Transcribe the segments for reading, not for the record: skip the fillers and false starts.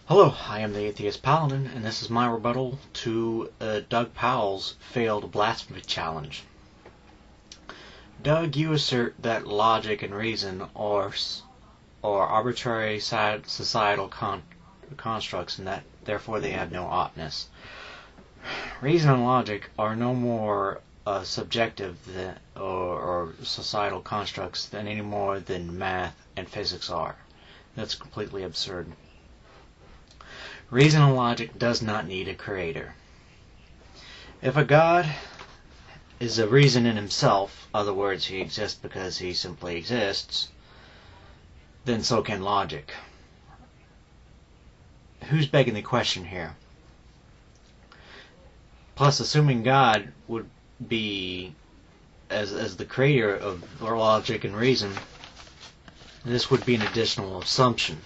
Hello, I am the Atheist Paladin, and this is my rebuttal to Doug Powell's failed blasphemy challenge. Doug, you assert that logic and reason are arbitrary societal constructs, and that therefore they have no oughtness. Reason and logic are no more subjective or societal constructs than any more than math and physics are. That's completely absurd. Reason and logic does not need a creator. If a God is a reason in himself, in other words, he exists because he simply exists, then so can logic. Who's begging the question here? Plus, assuming God would be as the creator of logic and reason, this would be an additional assumption.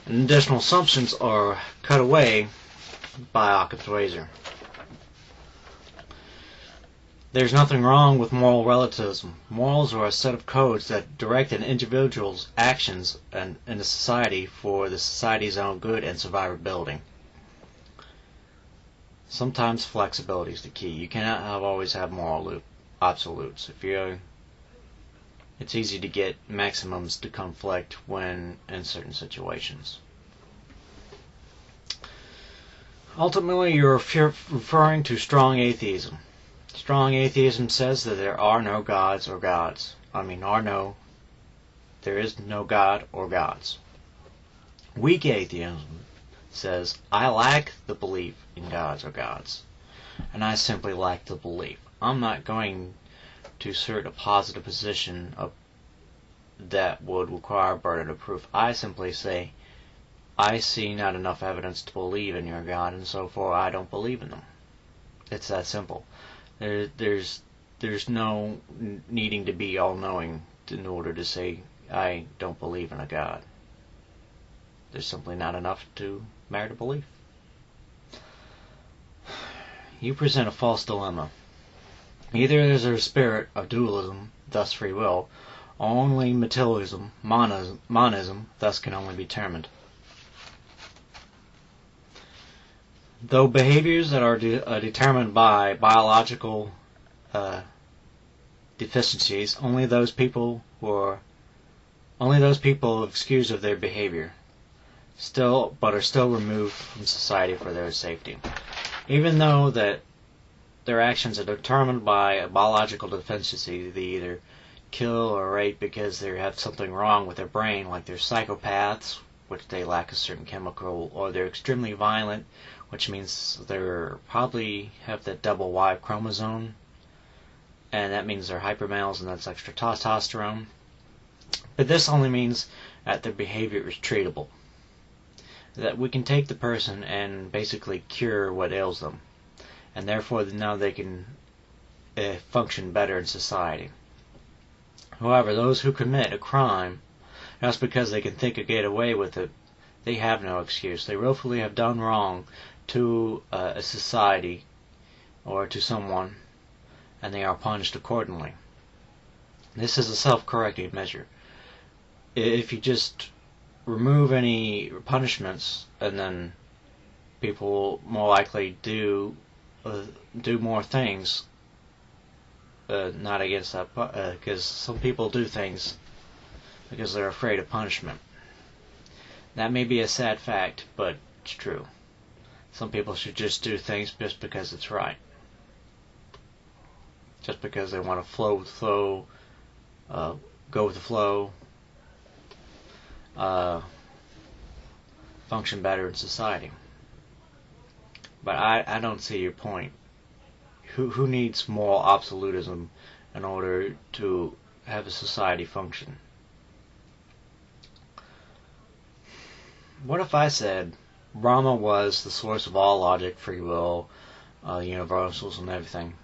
And additional assumptions are cut away by Occam's razor. There's nothing wrong with moral relativism. Morals are a set of codes that direct an individual's actions in a society for the society's own good and survivability. Sometimes flexibility is the key. You cannot always have moral absolutes. It's easy to get maximums to conflict when in certain situations. Ultimately, you're referring to strong atheism. Strong atheism says that there are no gods or gods. There is no God or gods. Weak atheism says, I lack the belief in gods or gods, and I simply lack the belief. I'm not going to assert a positive position that would require a burden of proof. I simply say, I see not enough evidence to believe in your God, and so far I don't believe in them. It's that simple. There's no needing to be all-knowing in order to say, I don't believe in a God. There's simply not enough to merit a belief. You present a false dilemma. Either is there a spirit of dualism, thus free will, or only materialism, monism, thus can only be determined. Though behaviors that are determined by biological deficiencies, only those people excused of their behavior are still removed from society for their safety. Even though that their actions are determined by a biological deficiency, they either kill or rape because they have something wrong with their brain, like they're psychopaths, which they lack a certain chemical, or they're extremely violent, which means they probably have that double Y chromosome, and that means they're hypermales and that's extra testosterone. But this only means that their behavior is treatable. That we can take the person and basically cure what ails them, and therefore now they can function better in society. However, those who commit a crime just because they can think or get away with it, they have no excuse. They willfully have done wrong to a society or to someone, and they are punished accordingly. This is a self-correcting measure. If you just remove any punishments, and then people will more likely do more things, not against that, because some people do things because they're afraid of punishment. That may be a sad fact, but it's true. Some people should just do things just because it's right. Just because they want to flow with the flow, go with the flow, function better in society. But I don't see your point. Who needs moral absolutism in order to have a society function? What if I said Brahma was the source of all logic, free will, universals, and everything,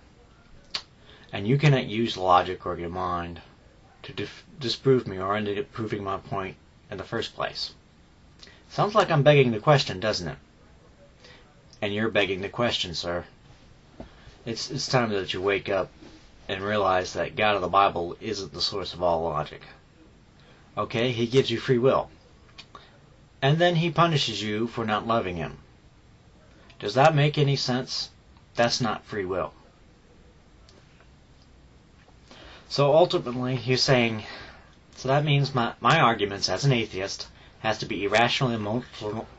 and you cannot use logic or your mind to disprove me or end up proving my point in the first place? Sounds like I'm begging the question, doesn't it? And you're begging the question, sir. It's time that you wake up and realize that God of the Bible isn't the source of all logic. Okay, he gives you free will. and then he punishes you for not loving him. Does that make any sense? That's not free will. So ultimately, he's saying, so that means my arguments as an atheist has to be irrational,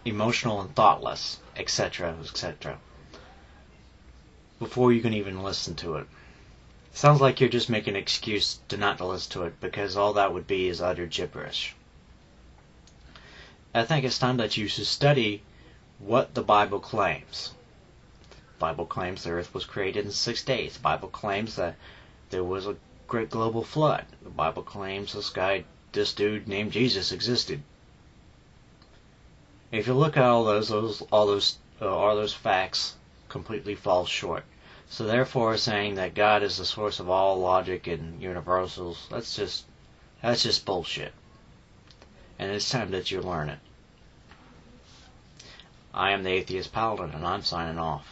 emotional, and thoughtless, etc., etc., before you can even listen to it. Sounds like you're just making an excuse to not to listen to it, because all that would be is utter gibberish. I think it's time that you should study what the Bible claims. The Bible claims the earth was created in 6 days. The Bible claims that there was a great global flood. The Bible claims this dude named Jesus existed. If you look at all those facts completely fall short. So therefore, saying that God is the source of all logic and universals, that's just bullshit. And it's time that you learn it. I am the Atheist Paladin, and I'm signing off.